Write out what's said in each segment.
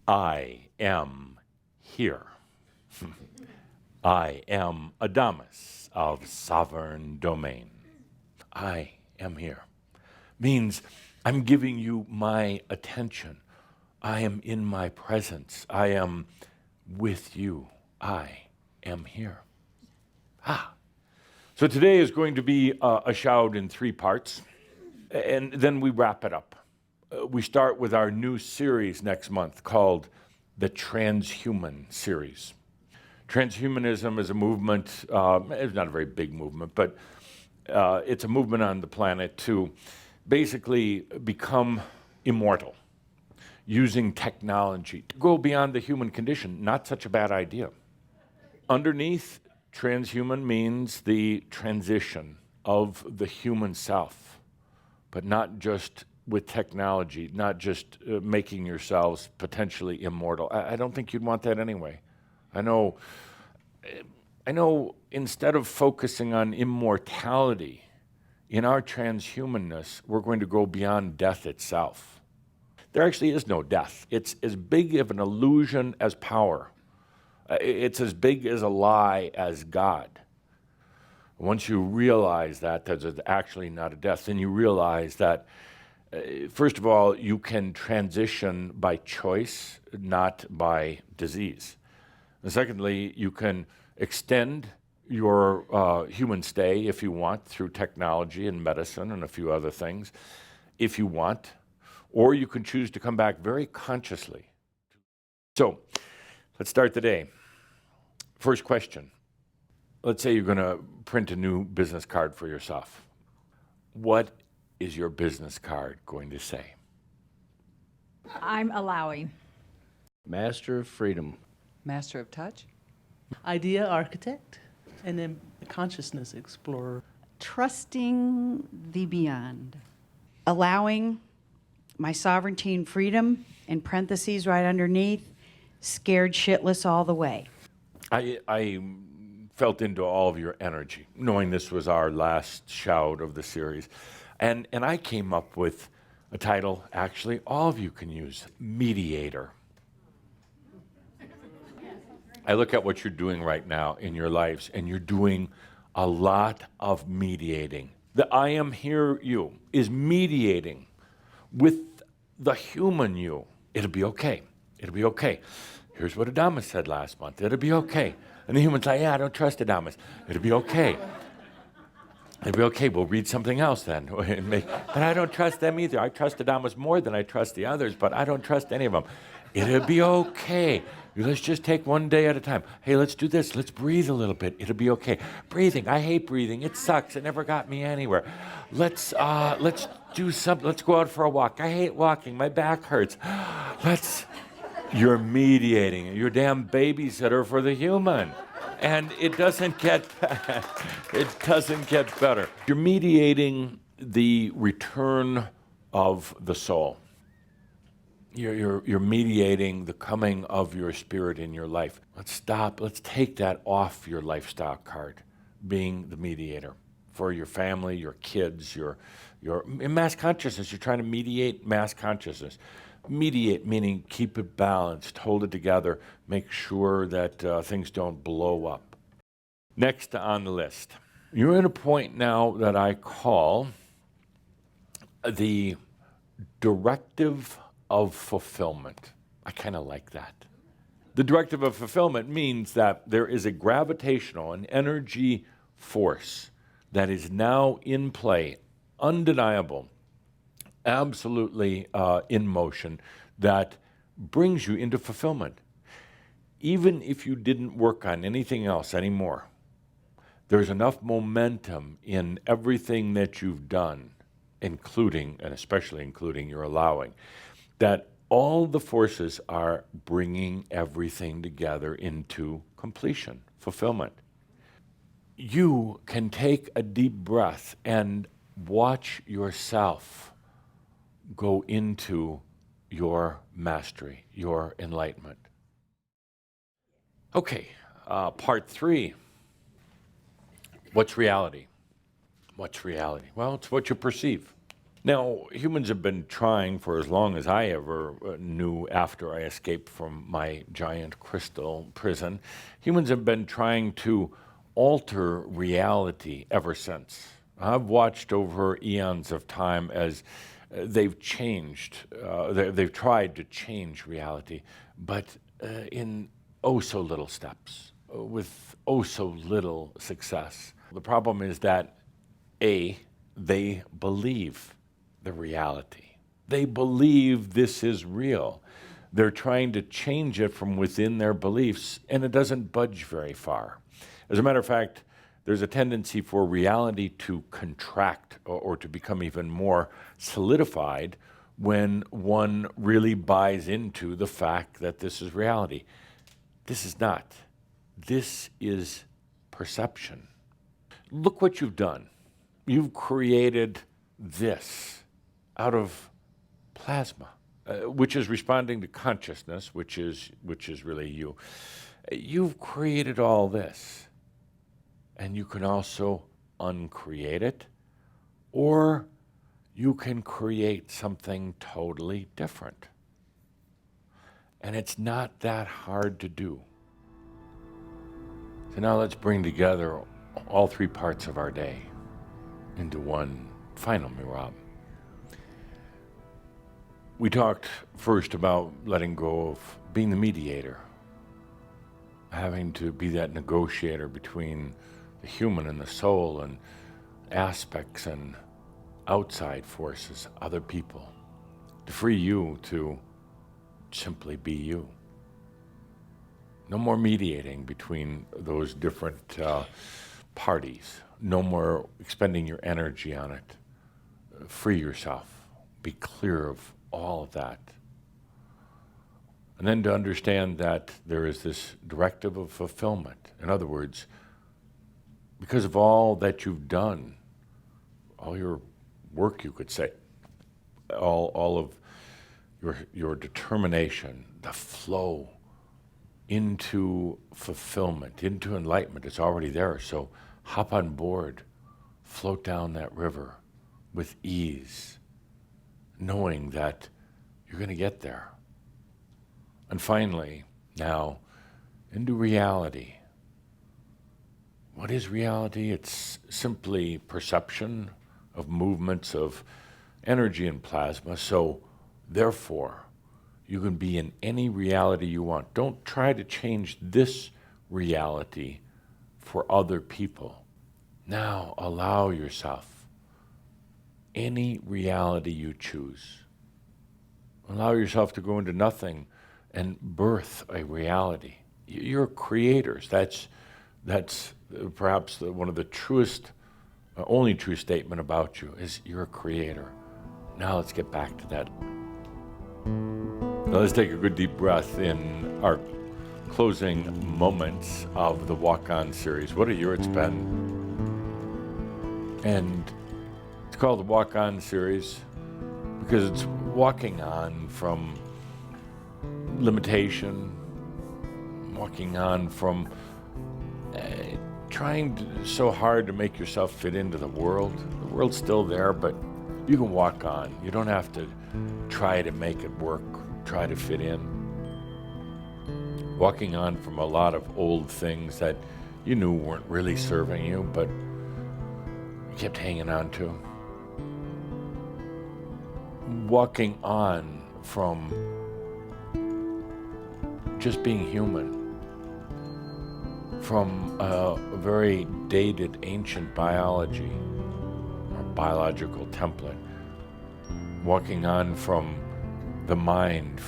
I am here. I am Adamus of sovereign domain. I am here means I'm giving you my attention. I am in my presence. I am with you. I am here. So today is going to be a Shoud in 3 parts, and then we wrap it up. We start with our new series next month called the Transhuman series. Transhumanism is a movement, it's not a very big movement, but it's a movement on the planet to basically become immortal using technology to go beyond the human condition. Not such a bad idea. Underneath, transhuman means the transition of the human self, but not just with technology, not just making yourselves potentially immortal. I don't think you'd want that anyway. I know instead of focusing on immortality, in our transhumanness, we're going to go beyond death itself. There actually is no death. It's as big of an illusion as power. It's as big as a lie as God. Once you realize that there's actually not a death, then you realize that, first of all, you can transition by choice, not by disease. And secondly, you can extend your human stay if you want through technology and medicine and a few other things, if you want, or you can choose to come back very consciously. So let's start the day. First question. Let's say you're going to print a new business card for yourself. What is your business card going to say? I'm allowing. Master of freedom. Master of touch. Idea architect, and then consciousness explorer. Trusting the beyond. Allowing my sovereignty and freedom, in parentheses right underneath, scared shitless all the way. I felt into all of your energy, knowing this was our last Shoud of the series. And I came up with a title, actually, all of you can use, Mediator. I look at what you're doing right now in your lives, and you're doing a lot of mediating. The I am here you is mediating with the human you. It'll be okay. It'll be okay. Here's what Adamus said last month. It'll be okay. And the human's like, yeah, I don't trust Adamus. It'll be okay. It'll be okay. We'll read something else then. But I don't trust them either. I trust Adamus more than I trust the others, but I don't trust any of them. It'll be okay. Let's just take one day at a time. Hey, let's do this. Let's breathe a little bit. It'll be okay. Breathing. I hate breathing. It sucks. It never got me anywhere. Let's do something. Let's go out for a walk. I hate walking. My back hurts. You're mediating. You're damn babysitter for the human. And it doesn't get better. You're mediating the return of the soul. You're mediating the coming of your spirit in your life. Let's stop. Let's take that off your lifestyle card, being the mediator for your family, your kids, your in mass consciousness. You're trying to mediate mass consciousness. Mediate meaning keep it balanced, hold it together, make sure that things don't blow up. Next on the list, you're at a point now that I call the Directive of Fulfillment. I kind of like that. The Directive of Fulfillment means that there is a gravitational, an energy force that is now in play, undeniable, absolutely in motion, that brings you into fulfillment. Even if you didn't work on anything else anymore, there's enough momentum in everything that you've done, including, and especially including your allowing, that all the forces are bringing everything together into completion, fulfillment. You can take a deep breath and watch yourself go into your mastery, your enlightenment. Okay, part 3. What's reality? What's reality? Well, it's what you perceive. Now, humans have been trying for as long as I ever knew after I escaped from my giant crystal prison. Humans have been trying to alter reality ever since. I've watched over eons of time as they've changed, they've tried to change reality, but in oh so little steps, with oh so little success. The problem is that A, they believe the reality. They believe this is real. They're trying to change it from within their beliefs, and it doesn't budge very far. As a matter of fact, there's a tendency for reality to contract or to become even more solidified when one really buys into the fact that this is reality. This is not. This is perception. Look what you've done. You've created this out of plasma, which is responding to consciousness, which is really you. You've created all this, and you can also uncreate it, or you can create something totally different. And it's not that hard to do. So now let's bring together all three parts of our day into one final mirab. We talked first about letting go of being the mediator, having to be that negotiator between the human and the soul and aspects and outside forces, other people, to free you to simply be you. No more mediating between those different parties. No more expending your energy on it. Free yourself. Be clear of all of that. And then to understand that there is this directive of fulfillment. In other words, because of all that you've done, all your work, you could say, all of your determination, the flow into fulfillment, into enlightenment, it's already there. So hop on board, float down that river with ease, knowing that you're going to get there. And finally, now, into reality. What is reality? It's simply perception of movements of energy and plasma. So, therefore, you can be in any reality you want. Don't try to change this reality for other people. Now, allow yourself any reality you choose. Allow yourself to go into nothing and birth a reality. You're creators. That's perhaps one of the truest, only true statement about you is you're a creator. Now let's get back to that. Now let's take a good deep breath in our closing moments of the Walk On series. What a year it's been. And it's called the Walk On series because it's walking on from limitation, walking on from trying so hard to make yourself fit into the world. The world's still there, but you can walk on. You don't have to try to make it work, try to fit in. Walking on from a lot of old things that you knew weren't really serving you, but you kept hanging on to. Walking on from just being human, from a very dated ancient biology or biological template, walking on from the mind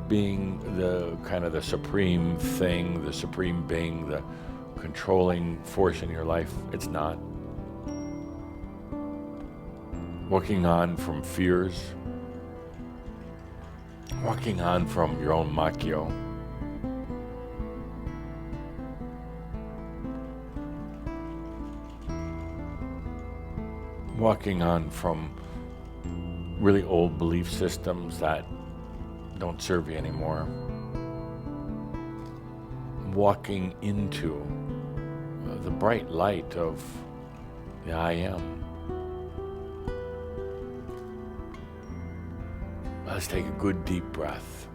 being the kind of the supreme thing, the supreme being, the controlling force in your life. It's not. Walking on from fears, walking on from your own makyo. Walking on from really old belief systems that don't serve you anymore. Walking into the bright light of the I am. Let's take a good deep breath.